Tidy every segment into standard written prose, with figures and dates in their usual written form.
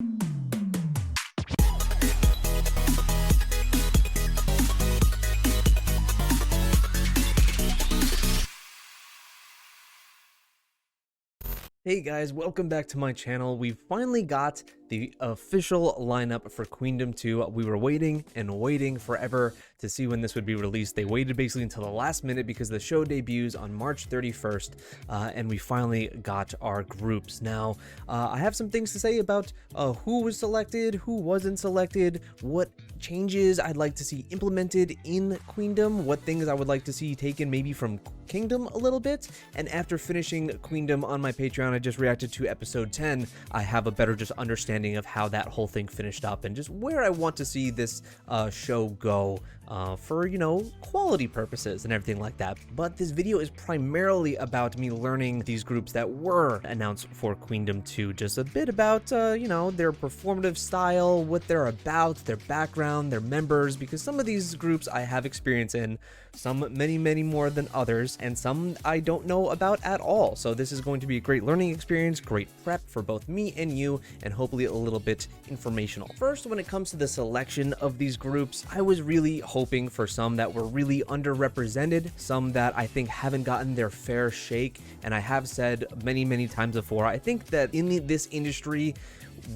Hey guys, welcome back to my channel. We finally got the official lineup for Queendom 2. We were waiting and waiting forever to see when this would be released. They waited basically until the last minute because the show debuts on March 31st, and we finally got our groups. Now, I have some things to say about who was selected, who wasn't selected, what changes I'd like to see implemented in Queendom, what things I would like to see taken maybe from Kingdom a little bit. And after finishing Queendom on my Patreon, I just reacted to episode 10. I have a better just understanding of how that whole thing finished up and just where I want to see this show go for, you know, quality purposes and everything like that. But this video is primarily about me learning these groups that were announced for Queendom 2, just a bit about, you know, their performative style, what they're about, their background, their members, because some of these groups I have experience in, some many more than others, and some I don't know about at all. So this is going to be a great learning experience, great prep for both me and you, and hopefully a little bit informational. First, when it comes to the selection of these groups, I was really hoping for some that were really underrepresented, some that I think haven't gotten their fair shake. And I have said many times before, I think that in this industry,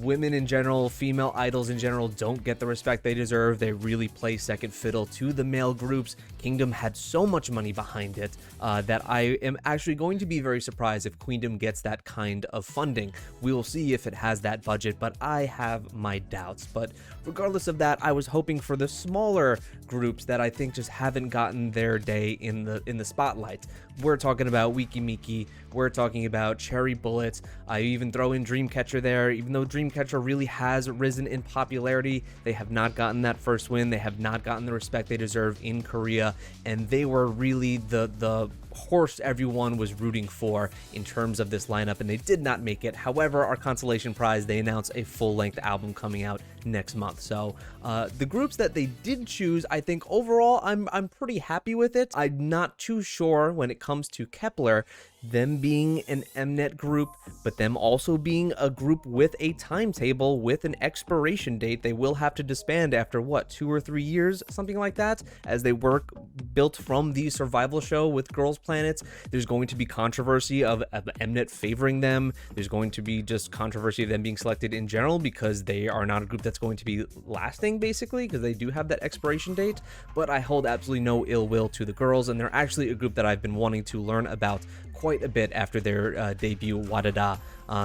women in general, female idols in general, don't get the respect they deserve. They really play second fiddle to the male groups. Kingdom had so much money behind it that I am actually going to be very surprised if Queendom gets that kind of funding. We will see if it has that budget, but I have my doubts. But regardless of that, I was hoping for the smaller groups that I think just haven't gotten their day in the spotlight. We're talking about Wiki Miki, we're talking about Cherry Bullet. I even throw in Dreamcatcher there, even though Dreamcatcher really has risen in popularity. They have not gotten that first win. They have not gotten the respect they deserve in Korea, and they were really the horse everyone was rooting for in terms of this lineup, and they did not make it. However, our consolation prize, they announced a full-length album coming out next month. So the groups that they did choose, I think overall I'm pretty happy with it. I'm not too sure when it comes to Kep1er, them being an Mnet group, but them also being a group with a timetable, with an expiration date. They will have to disband after what, 2 or 3 years, something like that, as they work built from the survival show with Girls Planet. There's going to be controversy of Mnet favoring them. There's going to be just controversy of them being selected in general because they are not a group that's going to be lasting, basically, because they do have that expiration date. But I hold absolutely no ill will to the girls, and they're actually a group that I've been wanting to learn about quite a bit after their debut, Wadada.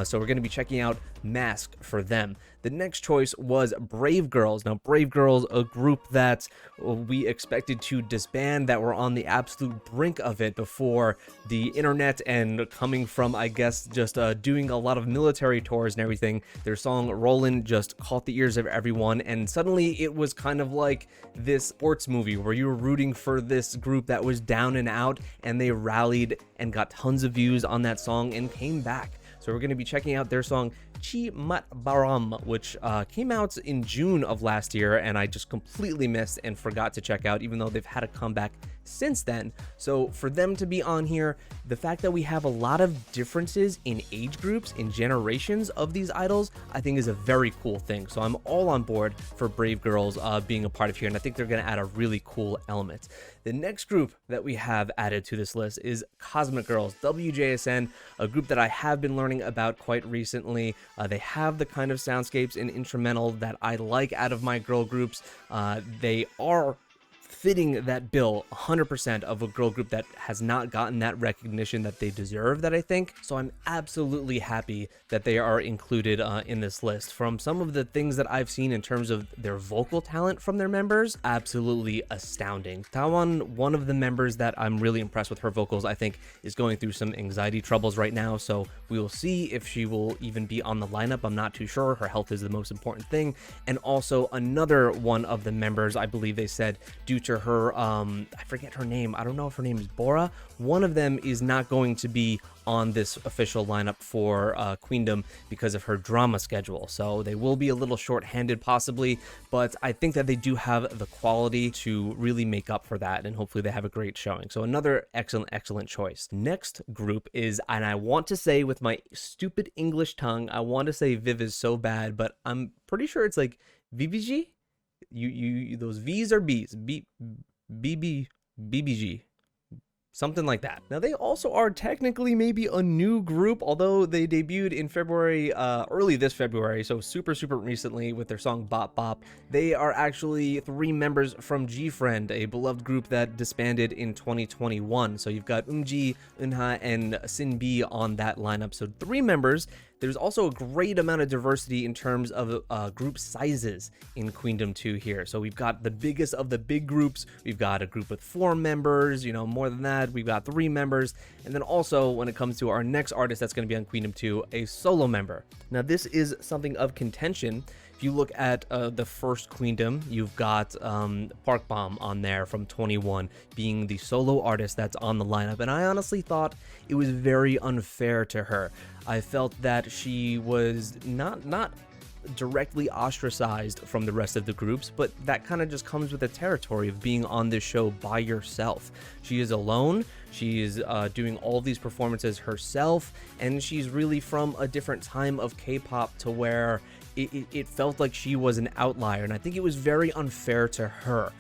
So we're going to be checking out Mask for them. The next choice was Brave Girls. Now, Brave Girls, a group that we expected to disband, that were on the absolute brink of it before the internet, and coming from, I guess, just doing a lot of military tours and everything. Their song Rollin' just caught the ears of everyone, and suddenly it was kind of like this sports movie where you were rooting for this group that was down and out, and they rallied and got tons of views on that song and came back. So we're going to be checking out their song Chi Mat Baram, which came out in June of last year, and I just completely missed and forgot to check out, even though they've had a comeback since then. So for them to be on here, the fact that we have a lot of differences in age groups, in generations of these idols, I think is a very cool thing. So I'm all on board for Brave Girls being a part of here, and I think they're going to add a really cool element. The next group that we have added to this list is Cosmic Girls, WJSN, a group that I have been learning about quite recently. They have the kind of soundscapes and instrumental that I like out of my girl groups. They are fitting that bill 100% of a girl group that has not gotten that recognition that they deserve, that I think. So I'm absolutely happy that they are included in this list. From some of the things that I've seen in terms of their vocal talent from their members, absolutely astounding. Tawan, one of the members that I'm really impressed with her vocals, I think is going through some anxiety troubles right now, so we will see if she will even be on the lineup. I'm not too sure. Her health is the most important thing. And also another one of the members, I believe they said, due due to her, I forget her name. I don't know if her name is Bora. One of them is not going to be on this official lineup for Queendom because of her drama schedule. So they will be a little short-handed possibly, but I think that they do have the quality to really make up for that, and hopefully they have a great showing. So another excellent choice. Next group is, and I want to say with my stupid English tongue, I want to say VIVIZ so bad, but I'm pretty sure it's like VVG. Those V's are B's. BBG. Something like that. Now, they also are technically maybe a new group, although they debuted in February, early this February, so super recently with their song Bop Bop. They are actually 3 members from G-Friend, a beloved group that disbanded in 2021. So you've got Eunji, Eunha, and Sinbi on that lineup. So 3 members. There's also a great amount of diversity in terms of group sizes in Queendom 2 here. So we've got the biggest of the big groups. We've got a group with 4 members, you know, more than that. We've got 3 members. And then also when it comes to our next artist that's going to be on Queendom 2, a solo member. Now this is something of contention. If you look at the first Queendom, you've got Park Bom on there from 21 being the solo artist that's on the lineup. And I honestly thought it was very unfair to her. I felt that she was not directly ostracized from the rest of the groups, but that kind of just comes with the territory of being on this show by yourself. She is alone. She is doing all these performances herself, and she's really from a different time of K-pop to where it felt like she was an outlier, and I think it was very unfair to her.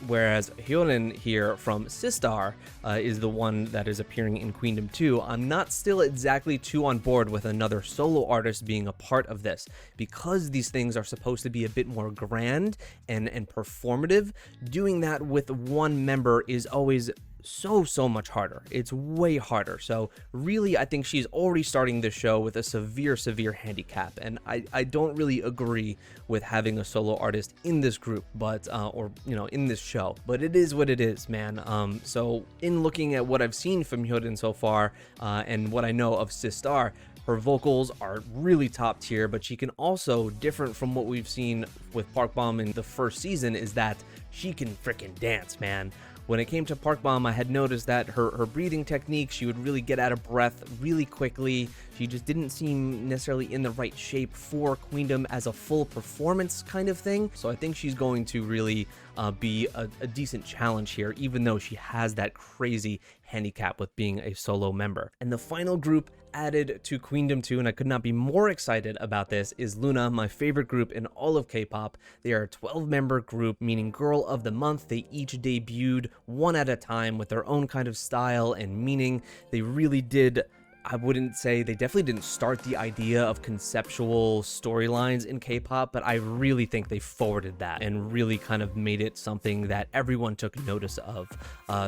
Whereas Hyolyn here from Sistar is the one that is appearing in Queendom 2. I'm not still exactly too on board with another solo artist being a part of this, because these things are supposed to be a bit more grand and performative. Doing that with one member is always so much harder. It's way harder. So really, I think she's already starting this show with a severe handicap, and I don't really agree with having a solo artist in this group, but or you know, in this show. But it is what it is, man. So in looking at what I've seen from Hyolyn so far, and what I know of Sistar, her vocals are really top tier, but she can also, different from what we've seen with Park Bom in the first season, is that she can freaking dance, man. When it came to Park Bom, I had noticed that her breathing technique, she would really get out of breath really quickly. She just didn't seem necessarily in the right shape for Queendom as a full performance kind of thing. So I think she's going to really be a decent challenge here, even though she has that crazy handicap with being a solo member. And the final group added to Queendom 2, and I could not be more excited about this, is LOONA, my favorite group in all of K-pop. They are a 12-member group, meaning Girl of the Month. They each debuted one at a time with their own kind of style and meaning. They really did, I wouldn't say, they definitely didn't start the idea of conceptual storylines in K-pop, but I really think they forwarded that and really kind of made it something that everyone took notice of.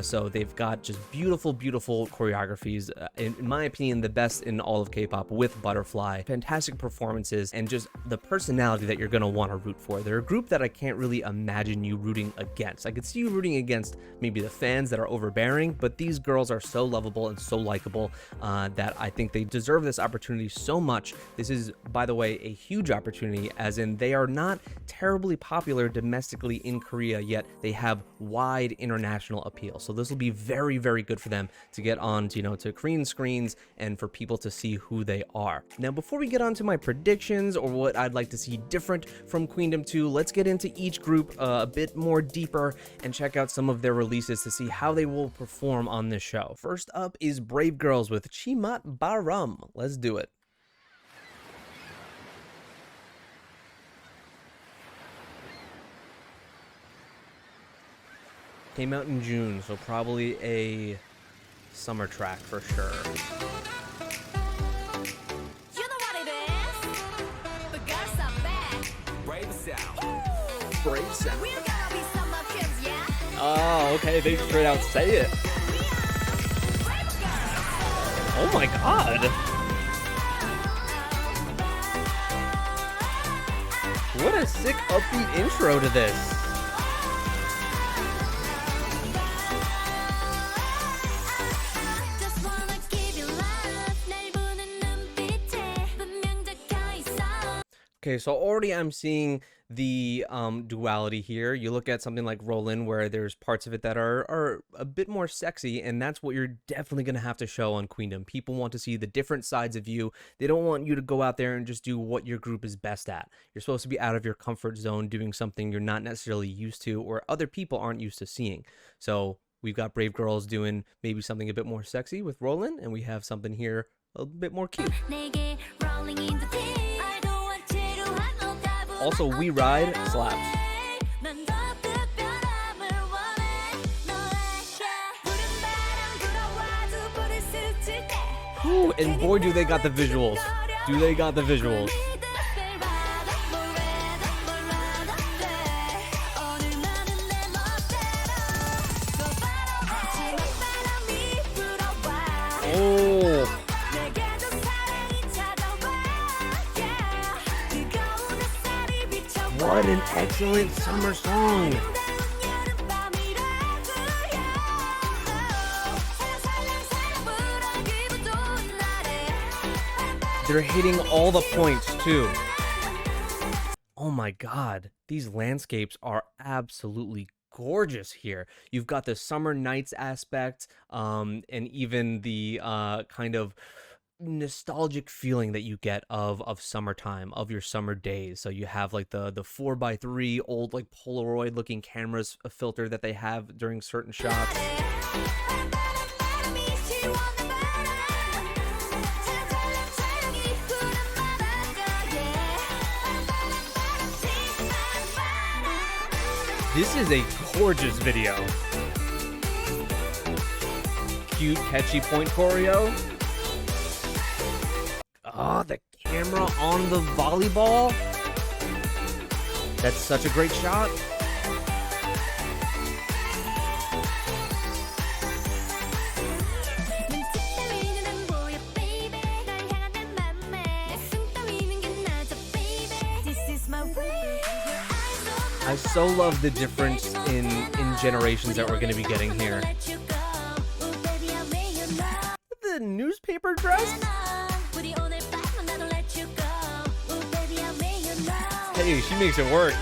So they've got just beautiful choreographies, in my opinion, the best in all of K-pop, with Butterfly. Fantastic performances, and just the personality that you're going to want to root for. They're a group that I can't really imagine you rooting against. I could see you rooting against maybe the fans that are overbearing, but these girls are so lovable and so likable that I think they deserve this opportunity so much. This is, by the way, a huge opportunity, as in they are not terribly popular domestically in Korea, yet they have wide international appeal. So this will be very good for them to get on to, you know, to Korean screens and for people to see who they are. Now, before we get on to my predictions or what I'd like to see different from Queendom 2, let's get into each group a bit more deeper and check out some of their releases to see how they will perform on this show. First up is Brave Girls with Chimat Baram. Let's do it. Came out in June, so probably a summer track for sure. You know what it is? The girls are back. Brave sound. Brave sound. We're gonna be summer kids, yeah? Oh, okay, they straight out say it. We are Brave Girls. Oh my god. What a sick upbeat intro to this. Just wanna give you love. 날 보는 눈빛에 분명 적혀 있어. Okay, so already I'm seeing the duality here. You look at something like Roland, where there's parts of it that are a bit more sexy, and that's what you're definitely going to have to show on Queendom. People want to see the different sides of you. They don't want you to go out there and just do what your group is best at. You're supposed to be out of your comfort zone, doing something you're not necessarily used to, or other people aren't used to seeing. So we've got Brave Girls doing maybe something a bit more sexy with Roland, and we have something here a bit more cute. Also, We Ride slaps. Ooh, and boy, do they got the visuals. Do they got the visuals. Oh. What an excellent summer song. They're hitting all the points too. Oh my god, these landscapes are absolutely gorgeous here. You've got the summer nights aspect, and even the kind of nostalgic feeling that you get of summertime, of your summer days. So you have like the 4x3 old like Polaroid looking cameras filter that they have during certain shots. This is a gorgeous video. Cute, catchy point choreo. Oh, the camera on the volleyball. That's such a great shot. I so love the difference in generations that we're going to be getting here. The newspaper dress? Hey, she makes it work.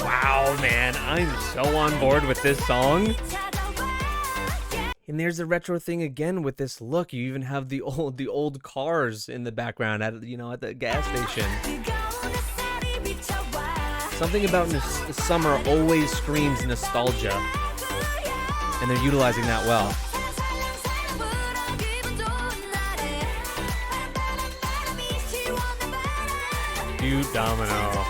Wow, man, I'm so on board with this song. And there's the retro thing again with this look. You even have the old cars in the background at the gas station. Something about summer always screams nostalgia, and they're utilizing that well. Cute domino.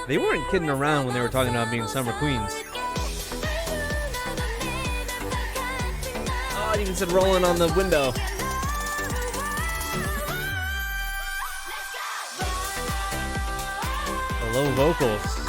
They weren't kidding around when they were talking about being summer queens. Oh, it even said rolling on the window. The low vocals.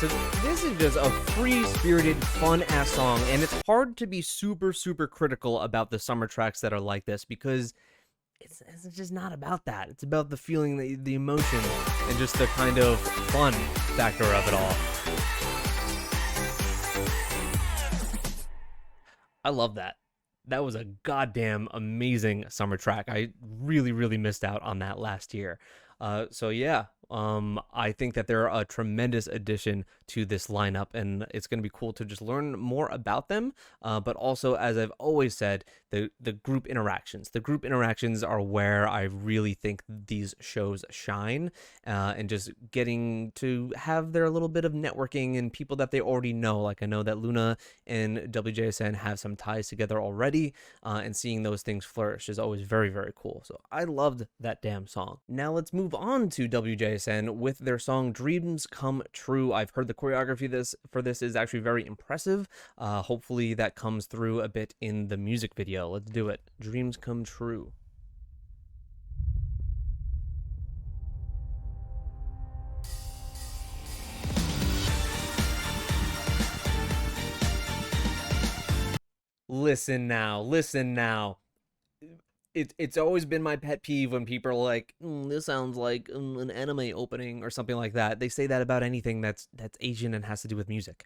So this is just a free-spirited, fun-ass song, and it's hard to be super, super critical about the summer tracks that are like this, because it's just not about that. It's about the feeling, the emotion, and just the kind of fun factor of it all. I love that. That was a goddamn amazing summer track. I really, really missed out on that last year. So yeah, I think that they're a tremendous addition to this lineup, and it's going to be cool to just learn more about them. But also, as I've always said, the group interactions. The group interactions are where I really think these shows shine, and just getting to have their little bit of networking and people that they already know. Like I know that LOONA and WJSN have some ties together already, and seeing those things flourish is always very, very cool. So I loved that damn song. Now let's move move on to WJSN with their song Dreams Come True. I've heard the choreography for this is actually very impressive. Hopefully that comes through a bit in the music video. Let's do it. Dreams Come True. Listen now. It's always been my pet peeve when people are like, this sounds like an anime opening or something like that. They say that about anything that's Asian and has to do with music.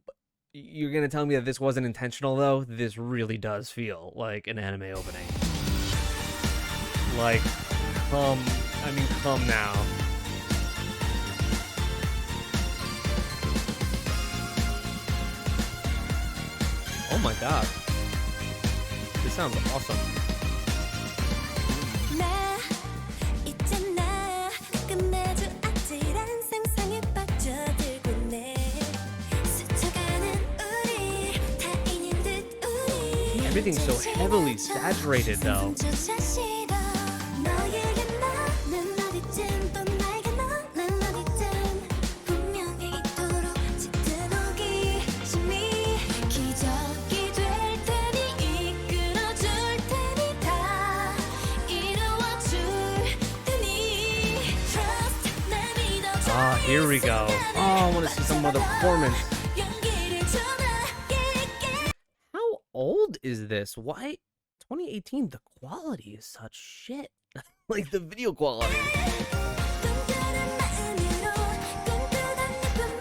But you're gonna tell me that this wasn't intentional though? This really does feel like an anime opening. Like, come now. Oh my god. This sounds awesome. Everything's so heavily saturated though. Here we go. Oh, I want to see some other performance. How old is this? Why? 2018, the quality is such shit. Like the video quality.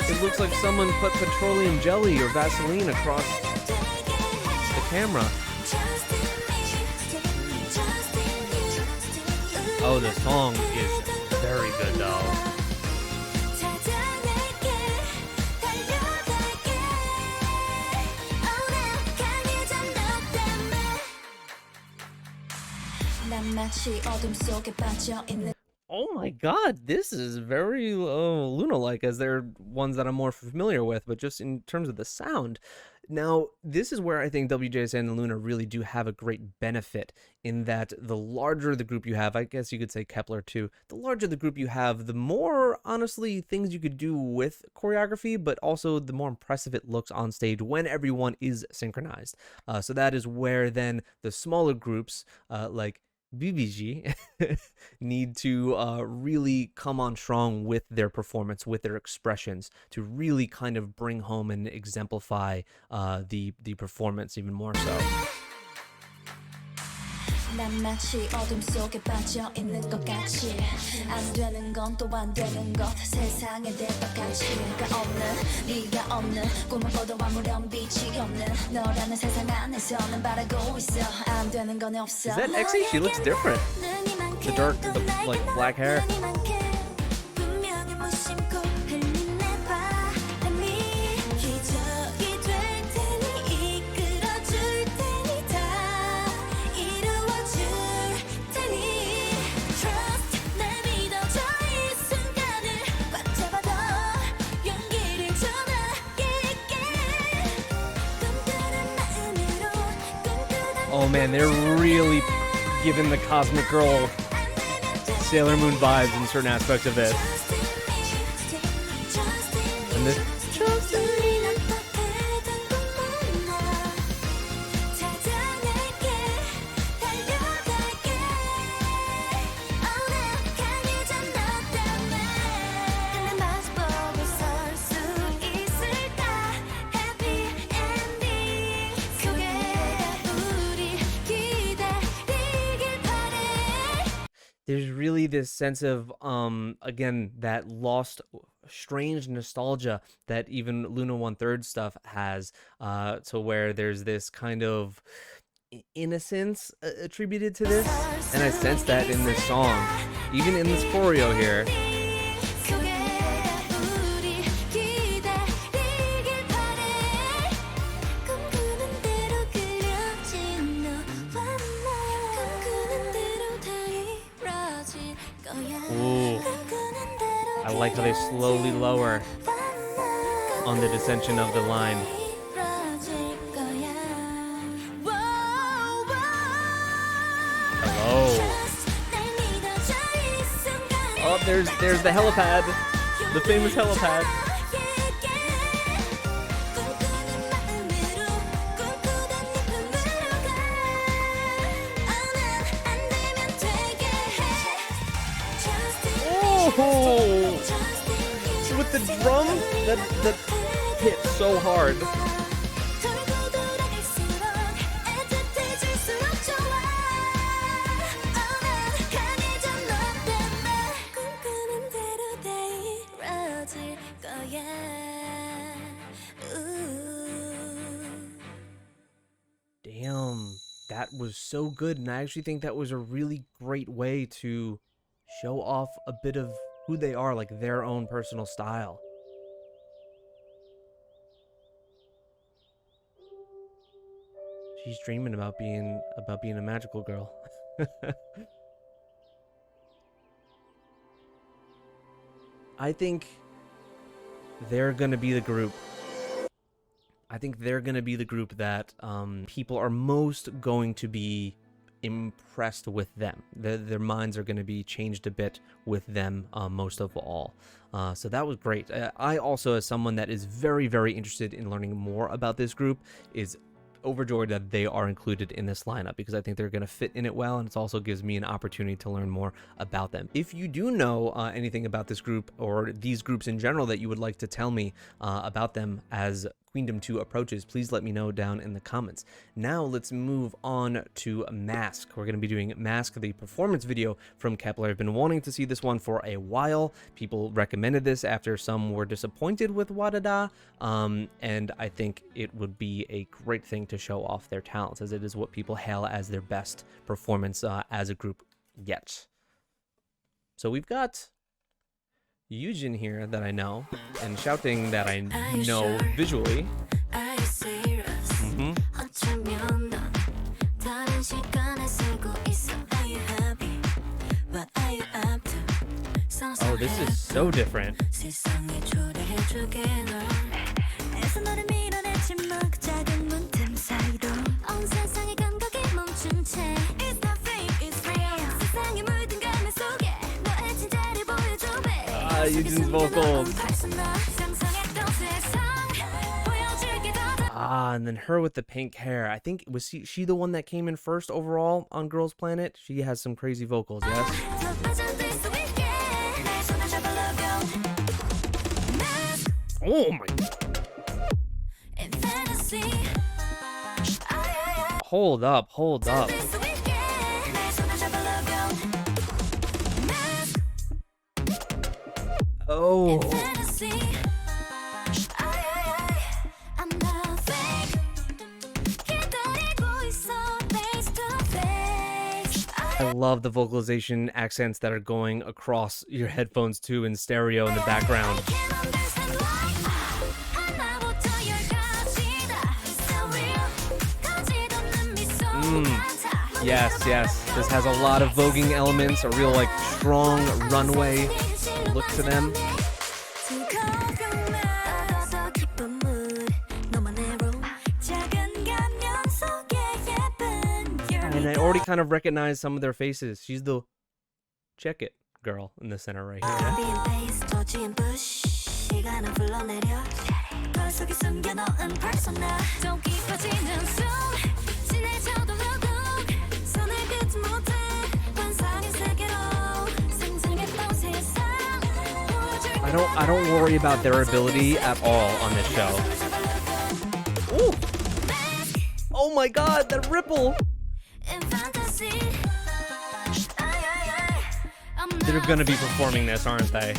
It looks like someone put petroleum jelly or Vaseline across the camera. Oh, the song is very good though. Oh my god, this is very LOONA-like, as they're ones that I'm more familiar with, but just in terms of the sound. Now, this is where I think WJSN and LOONA really do have a great benefit, in that the larger the group you have, I guess you could say Kep1er too, the larger the group you have, the more, honestly, things you could do with choreography, but also the more impressive it looks on stage when everyone is synchronized. So that is where then the smaller groups, like VIVIZ, need to really come on strong with their performance, with their expressions, to really kind of bring home and exemplify the performance even more so. 난 마치 어둠 속에 빠져 있는 것 같이 안 되는 건 또 안 되는 것 세상에 대박같이가 없는 네가 없는 꿈을 꿔도 아무런 빛이 없는 너라는 세상 안에서는 바라고 있어 안 되는 건 없어. Is that Exy? She looks different. The dark, the like black hair. Oh man, they're really giving the Cosmic Girl Sailor Moon vibes in certain aspects of this. And this there's really this sense of again, that lost strange nostalgia that even LOONA 1/3 stuff has, to where there's this kind of innocence attributed to this, and I sense that in this song, even in this choreo here. Ooh, I like how they slowly lower on the descension of the line. Hello. there's the helipad, the famous helipad. Oh, with the drum that hit so hard. Damn, that was so good, and I actually think that was a really great way to show off a bit of who they are, like their own personal style. She's dreaming about being a magical girl. I think they're gonna be the group. I think they're gonna be the group that people are most going to be impressed with them. Their minds are going to be changed a bit with them most of all. So that was great. I also, as someone that is very, very interested in learning more about this group, is overjoyed that they are included in this lineup, because I think they're going to fit in it well, and it also gives me an opportunity to learn more about them. If you do know anything about this group or these groups in general that you would like to tell me about them as Queendom 2 approaches, please let me know down in the comments. Now let's move on to Mask. We're going to be doing Mask, the performance video from Kep1er. I've been wanting to see this one for a while. People recommended this after some were disappointed with Wadada, and I think it would be a great thing to show off their talents, as it is what people hail as their best performance as a group yet. So we've got Hyolyn here that I know, and shouting that I know visually. Oh, this is so different. Hyolyn's vocals. And then her with the pink hair. I think, was she the one that came in first overall on Girls Planet? She has some crazy vocals, yes? Oh my God. Hold up, hold up. Oh. I love the vocalization accents that are going across your headphones too, in stereo in the background. Yes, yes. This has a lot of voguing elements, a real like strong runway look to them. And I already kind of recognize some of their faces. She's the check it girl in the center right here. I don't worry about their ability at all on this show. Ooh. Oh my God, that ripple! They're gonna be performing this, aren't they?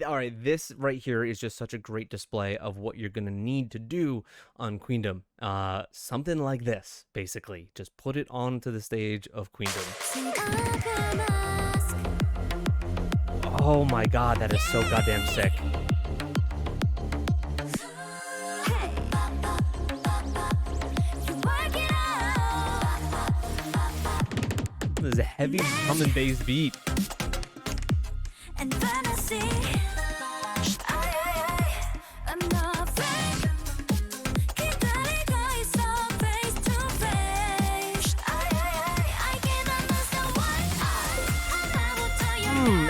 All right, this right here is just such a great display of what you're gonna need to do on Queendom. Something like this, basically. Just put it onto the stage of Queendom. Oh my God, that is so goddamn sick. This heavy drum and bass beat. And fantasy. I'm not afraid. 기다리고 있어 face to face. I can't understand why. 하나부터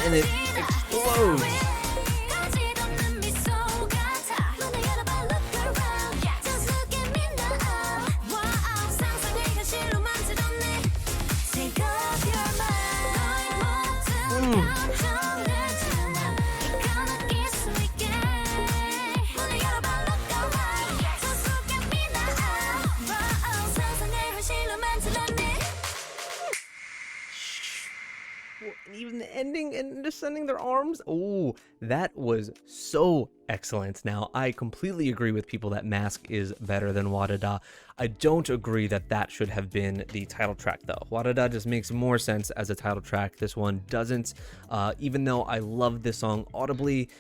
And it explodes. 끝까지 덮는 미소 같아. 눈을 열어봐, look around. Just look at me now. Wow, 상상의 현실로 만들었네. Take off your mind. 너의 모든 감정을 이거 느낄 수 있게. 문을 열어봐, look around. Just look at me now. Wow, 상상의 현실로 만들었네. And even the ending and just sending their arms. Oh, that was so excellent. Now, I completely agree with people that Mask is better than Wadada. I don't agree that that should have been the title track, though. Wadada just makes more sense as a title track. This one doesn't. Even though I love this song audibly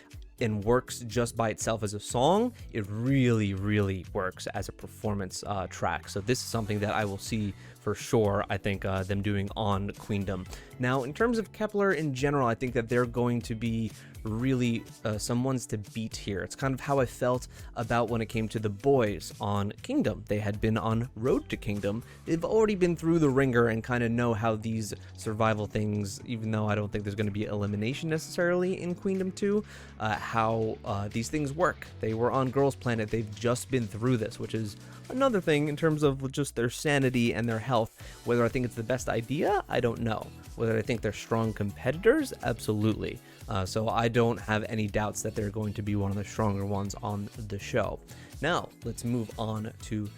and works just by itself as a song, it really, really works as a performance track. So this is something that I will see for sure, I think, them doing on Queendom. Now, in terms of Kep1er in general, I think that they're going to be really some ones to beat here. It's kind of how I felt about when it came to the boys on Kingdom. They had been on Road to Kingdom. They've already been through the ringer and kind of know how these survival things, even though I don't think there's going to be elimination necessarily in Queendom 2, how these things work. They were on Girls Planet. They've just been through this, which is another thing in terms of just their sanity and their health. Whether I think it's the best idea, I don't know. Whether I think they're strong competitors, absolutely. So I don't have any doubts that they're going to be one of the stronger ones on the show. Now, let's move on to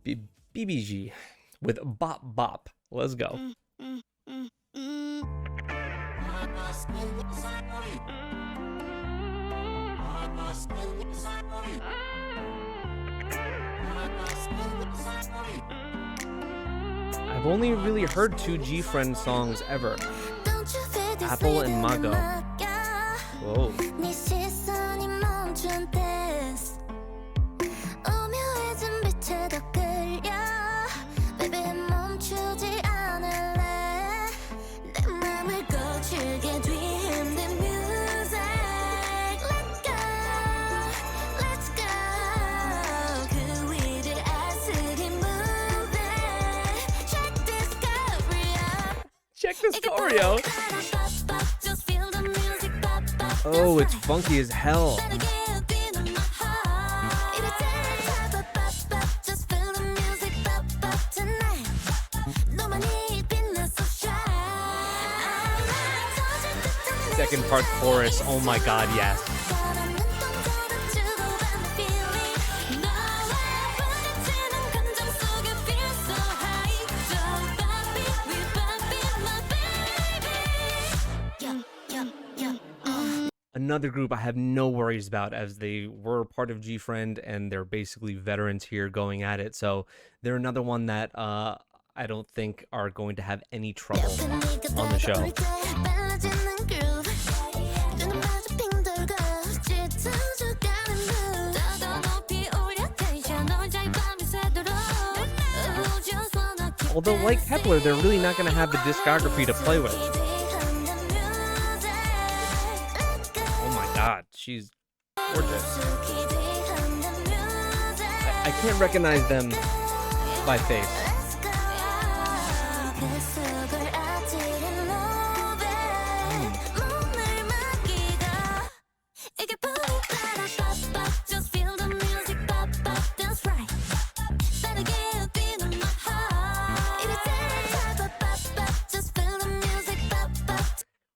BBG with Bop Bop. Let's go. I've only really heard two G-Friend songs ever. Apple and Mago. Whoa. Check this choreo. Oh, it's funky as hell. Second part chorus. Oh my god, yes. Another group I have no worries about, as they were part of G-Friend and they're basically veterans here going at it. So they're another one that I don't think are going to have any trouble on the show. Although, like Kep1er, they're really not going to have the discography to play with. God, she's gorgeous. I can't recognize them by face.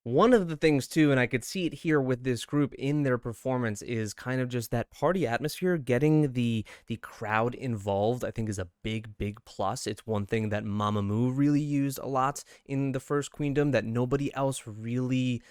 One of the things too, and I could see it here with this group in their performance, is kind of just that party atmosphere. Getting the crowd involved, I think, is a big plus. It's one thing that Mamamoo really used a lot in the first Queendom that nobody else really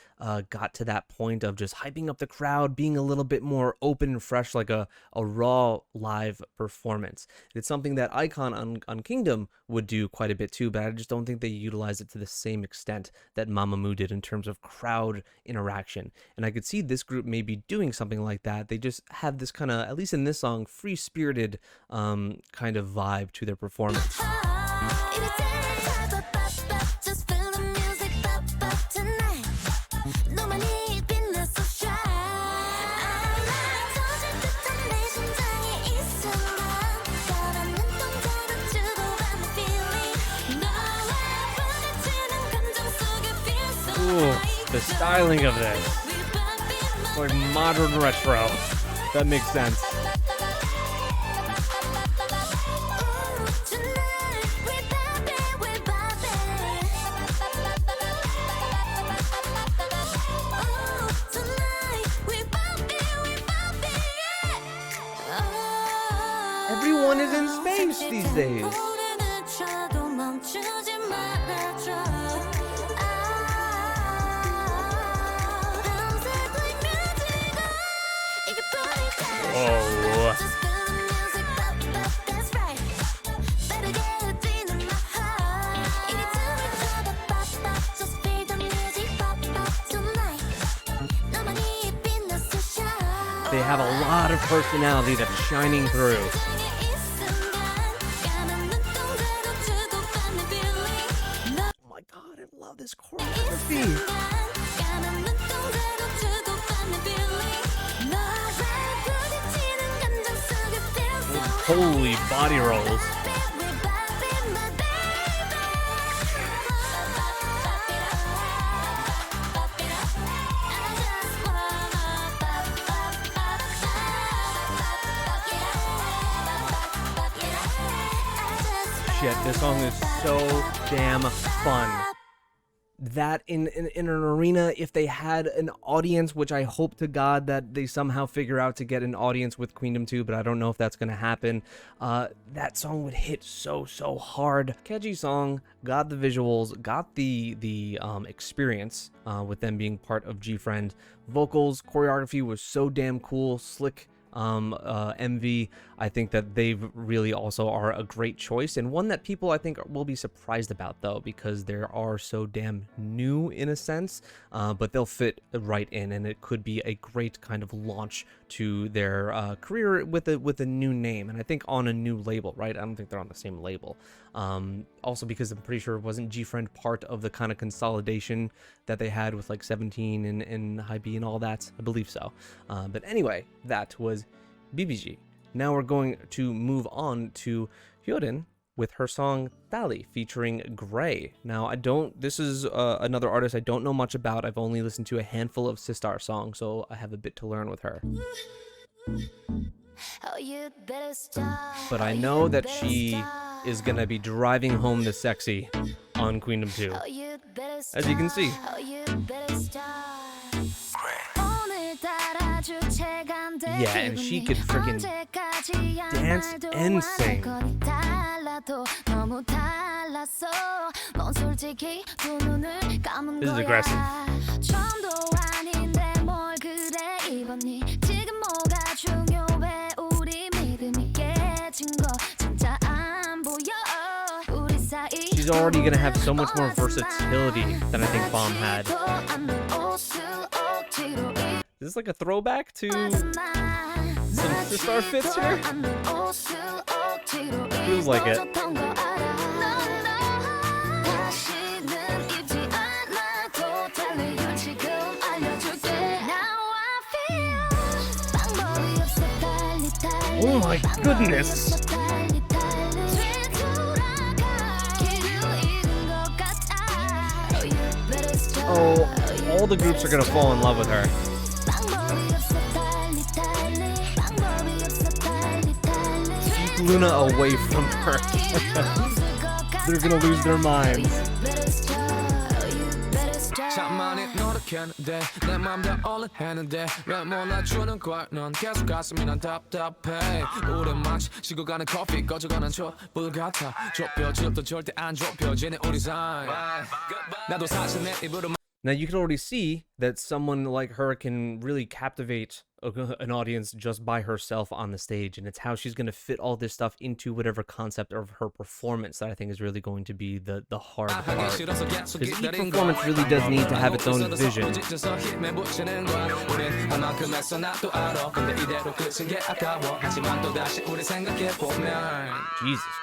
got to that point of just hyping up the crowd, being a little bit more open and fresh, like a raw live performance. It's something that iKON on Kingdom would do quite a bit too, but I just don't think they utilize it to the same extent that Mamamoo did in terms of crowd interaction. And I could see this group maybe doing something like that. They just have this kind of, at least in this song, free-spirited kind of vibe to their performance. Ooh, the styling of this. It's like modern retro. That makes sense. Everyone is in space these days. Oh. They have a lot of personality that's shining through. Oh my god, I love this choreography. Holy body rolls. Shit, this song is so damn fun. That in an arena, if they had an audience, which I hope to God that they somehow figure out to get an audience with Queendom 2, but I don't know if that's going to happen, that song would hit so hard. Catchy song, got the visuals, got the experience with them being part of G-Friend. Vocals, choreography was so damn cool, slick. MV, I think that they really also are a great choice, and one that people I think will be surprised about though, because they are so damn new in a sense, but they'll fit right in, and it could be a great kind of launch to their career with a new name, and I think on a new label, right? I don't think they're on the same label. Also because I'm pretty sure wasn't G-Friend part of the kind of consolidation that they had with like 17 and High B and all that? I believe so. But anyway, that was VIVIZ. Now we're going to move on to Hyolyn with her song Dali featuring Gray. Now this is another artist I don't know much about. I've only listened to a handful of Sistar songs, so I have a bit to learn with her. But I know that she is gonna be driving home the sexy on Queendom 2, as you can see. Yeah, and she could freaking dance and sing. This is aggressive. She's already gonna have so much more versatility than I think Bomb had. Is this like a throwback to some Sistar fits here? Feels like it. Oh my goodness! Oh, all the groups are gonna fall in love with her. Keep LOONA away from her. They're gonna lose their minds. Now you can already see that someone like her can really captivate an audience just by herself on the stage, and it's how she's going to fit all this stuff into whatever concept of her performance that I think is really going to be the hard part. Because each performance really does need to have its own vision. Jesus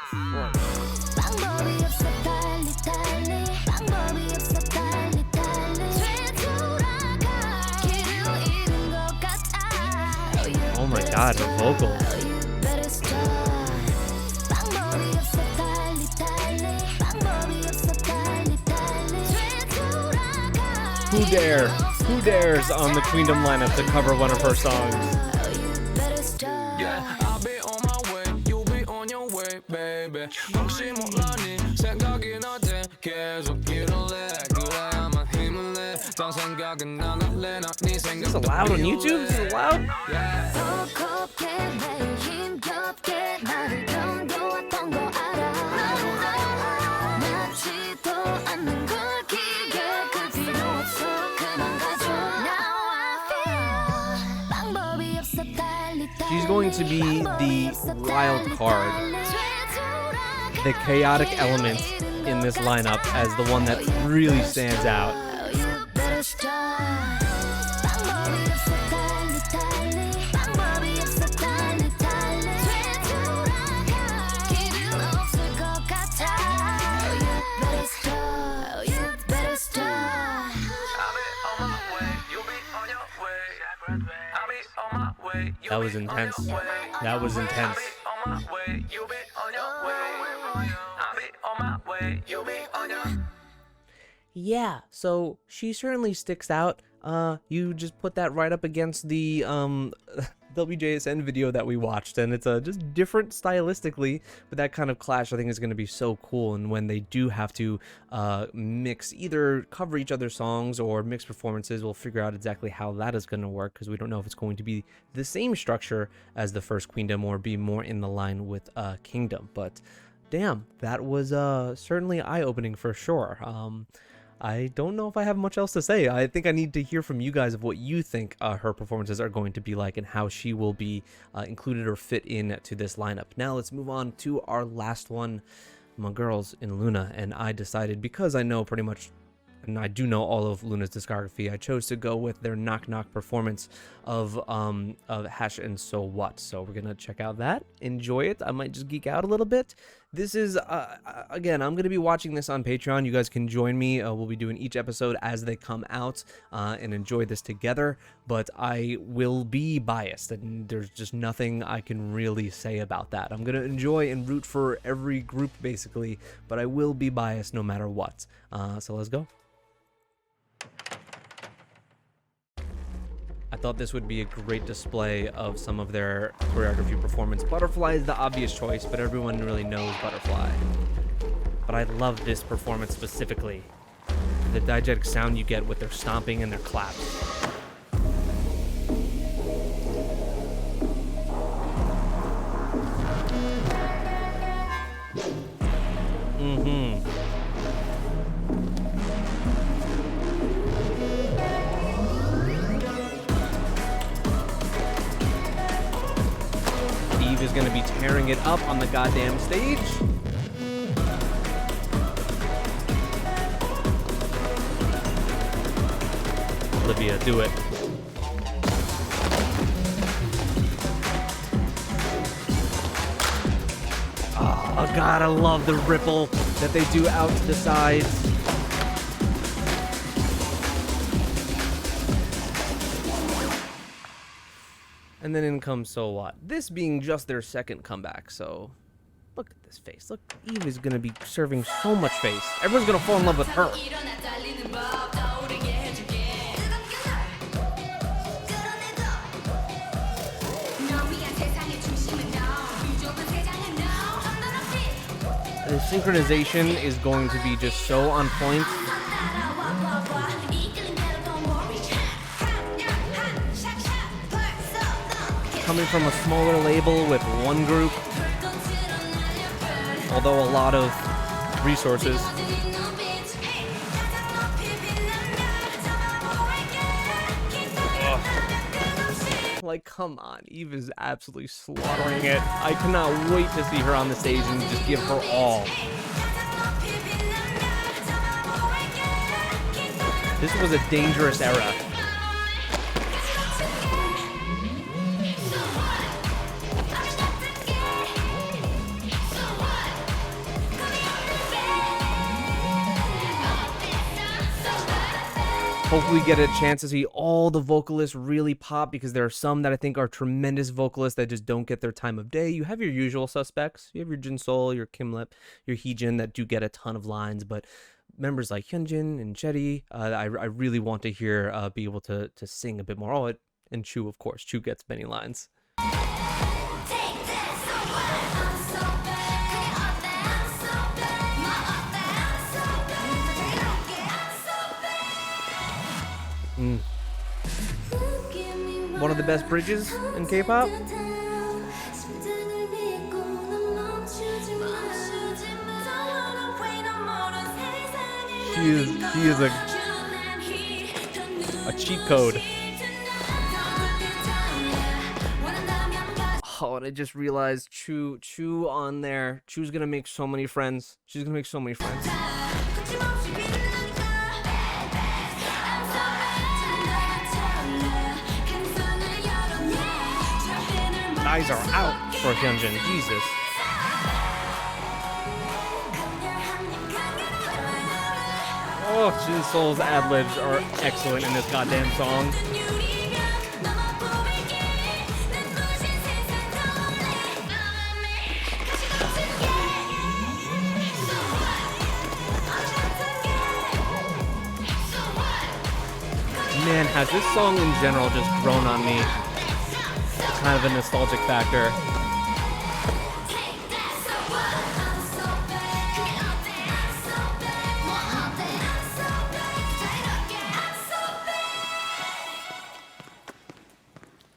Christ. Oh my god, her vocals. Who dares on the Queendom lineup to cover one of her songs? Yeah, I'll be on my way, you'll be on your way, baby. 혹시 몰라니 생각이 날 때 계속 이럴래. 그래야만 힘을 내. 딴 생각은 안 할래. 나네 생각. Is this allowed on YouTube? Is this allowed? She's going to be the wild card, the chaotic element in this lineup as the one that really stands out. That was intense. That was intense. Yeah, so she certainly sticks out. You just put that right up against the WJSN video that we watched, and it's just different stylistically, but that kind of clash I think is going to be so cool. And when they do have to mix, either cover each other's songs or mix performances, we'll figure out exactly how that is going to work, because we don't know if it's going to be the same structure as the first Queendom or be more in the line with Kingdom. But damn, that was certainly eye-opening for sure. I don't know if I have much else to say. I think I need to hear from you guys of what you think her performances are going to be like and how she will be included or fit in to this lineup. Now let's move on to our last one, my girls in LOONA. And I decided, because I know pretty much, and I do know all of LOONA's discography, I chose to go with their Knock Knock performance of Hash and So What. So we're gonna check out that, enjoy it. I might just geek out a little bit. This is again, I'm gonna be watching this on Patreon. You guys can join me. We'll be doing each episode as they come out and enjoy this together. But I will be biased, and there's just nothing I can really say about that. I'm gonna enjoy and root for every group basically, but I will be biased no matter what. So let's go. I thought this would be a great display of some of their choreography performance. Butterfly is the obvious choice, but everyone really knows Butterfly. But I love this performance specifically. The diegetic sound you get with their stomping and their claps. Is going to be tearing it up on the goddamn stage. Olivia, do it. Oh god, I love the ripple that they do out to the sides. And then in comes So What. This being just their second comeback, so look at this face. Look, Eve is gonna be serving so much face. Everyone's gonna fall in love with her. The synchronization is going to be just so on point. Coming from a smaller label with one group, although a lot of resources. Ugh. Like, come on, Eve is absolutely slaughtering it. I cannot wait to see her on the stage and just give her all. This was a dangerous era. Hopefully get a chance to see all the vocalists really pop, because there are some that I think are tremendous vocalists that just don't get their time of day. You have your usual suspects. You have your Jinsol, your Kimlip, your Heejin that do get a ton of lines, but members like Hyunjin and Jetty, I really want to hear be able to sing a bit more. Oh, and Chu, of course. Chu gets many lines. One of the best bridges in K-pop. He is a cheat code. Oh, and I just realized Chu on there. Chu's gonna make so many friends. She's gonna make so many friends. Eyes are out for Hyunjin. Jesus. Oh, Jinsoul's ad-libs are excellent in this goddamn song. Man, has this song in general just grown on me. Kind of a nostalgic factor.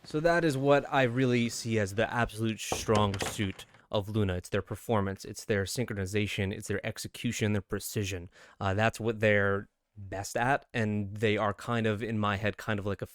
So that is what I really see as the absolute strong suit of LOONA. It's their performance, it's their synchronization, it's their execution, their precision. That's what they're best at, and they are kind of, in my head, kind of like a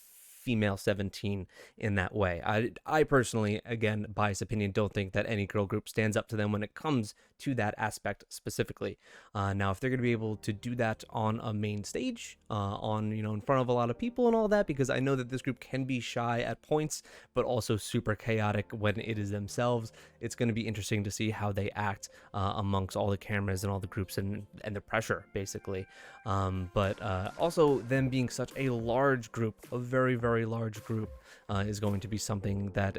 female 17 in that way. I personally, again, biased opinion, don't think that any girl group stands up to them when it comes to that aspect specifically. Now, if they're going to be able to do that on a main stage, in front of a lot of people and all that, because I know that this group can be shy at points, but also super chaotic when it is themselves, it's going to be interesting to see how they act amongst all the cameras and all the groups and the pressure, basically. But also them being such a large group, a very, very large group, is going to be something that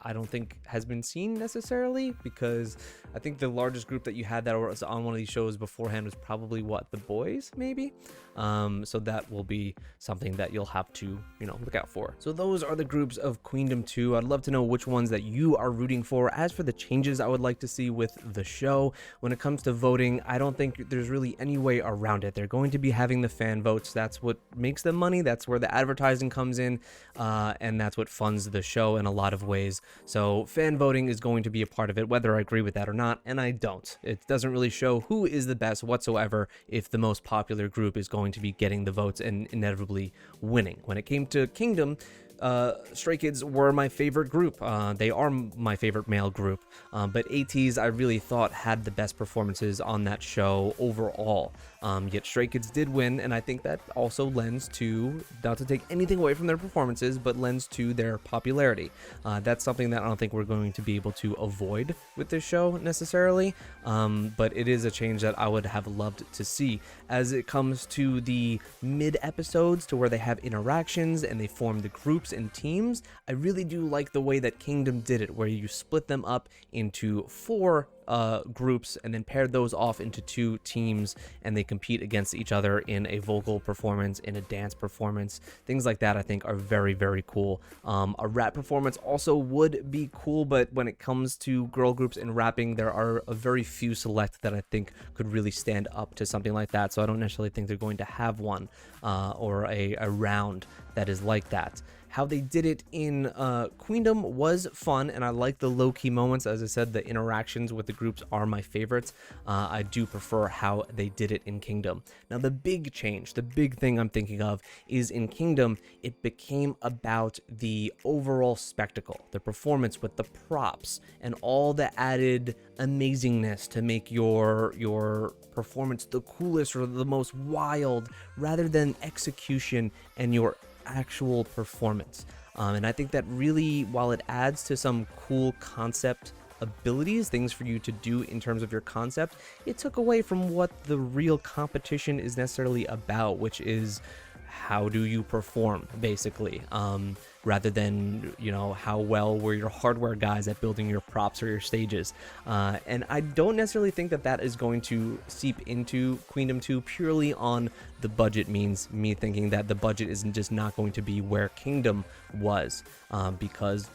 I don't think has been seen necessarily, because I think the largest group that you had that was on one of these shows beforehand was probably the boys, maybe. So that will be something that you'll have to, look out for. So those are the groups of Queendom 2. I'd love to know which ones that you are rooting for. As for the changes I would like to see with the show, when it comes to voting, I don't think there's really any way around it. They're going to be having the fan votes. That's what makes them money. That's where the advertising comes in, and that's what funds the show in a lot of ways. So fan voting is going to be a part of it, whether I agree with that or not, and I don't. It doesn't really show who is the best whatsoever if the most popular group is going to be getting the votes and inevitably winning. When it came to Queendom, Stray Kids were my favorite group. They are my favorite male group, but ATEEZ I really thought had the best performances on that show overall. Yet Stray Kids did win, and I think that also lends to, not to take anything away from their performances, but lends to their popularity. That's something that I don't think we're going to be able to avoid with this show necessarily, but it is a change that I would have loved to see. As it comes to the mid episodes, to where they have interactions and they form the groups and teams, I really do like the way that Queendom did it, where you split them up into 4 groups and then pair those off into 2 teams, and they compete against each other in a vocal performance, in a dance performance. Things like that I think are very, very cool. A rap performance also would be cool, but when it comes to girl groups and rapping, there are a very few select that I think could really stand up to something like that, so I don't necessarily think they're going to have one or a round that is like that. How they did it in Queendom was fun, and I like the low-key moments. As I said, the interactions with the groups are my favorites. I do prefer how they did it in Queendom. Now, the big change, the big thing I'm thinking of is in Queendom, it became about the overall spectacle, the performance with the props, and all the added amazingness to make your performance the coolest or the most wild, rather than execution and your actual performance. And I think that really, while it adds to some cool concept abilities, things for you to do in terms of your concept, it took away from what the real competition is necessarily about, which is how do you perform, basically, rather than, you know, how well were your hardware guys at building your props or your stages. And I don't necessarily think that that is going to seep into Queendom 2 purely on the budget, means me thinking that the budget is just not going to be where Kingdom was, because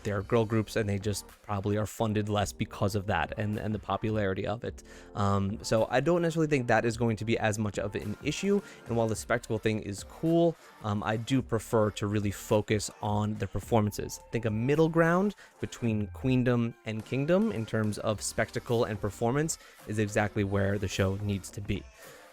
they're girl groups and they just probably are funded less because of that and the popularity of it. So I don't necessarily think that is going to be as much of an issue. And while the spectacle thing is cool, I do prefer to really focus on the performances. I think a middle ground between Queendom and Kingdom in terms of spectacle and performance is exactly where the show needs to be.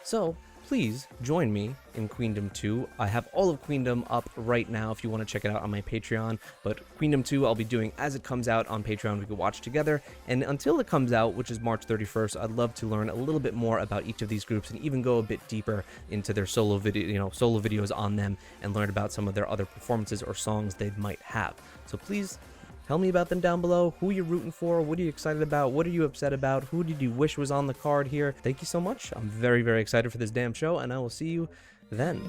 So please join me in Queendom 2. I have all of Queendom up right now if you want to check it out on my Patreon, but Queendom 2 I'll be doing as it comes out on Patreon. We can watch together, and until it comes out, which is March 31st, I'd love to learn a little bit more about each of these groups and even go a bit deeper into their solo videos on them and learn about some of their other performances or songs they might have. So please tell me about them down below. Who you're rooting for? What are you excited about? What are you upset about? Who did you wish was on the card here? Thank you so much. I'm very, very excited for this damn show, and I will see you then.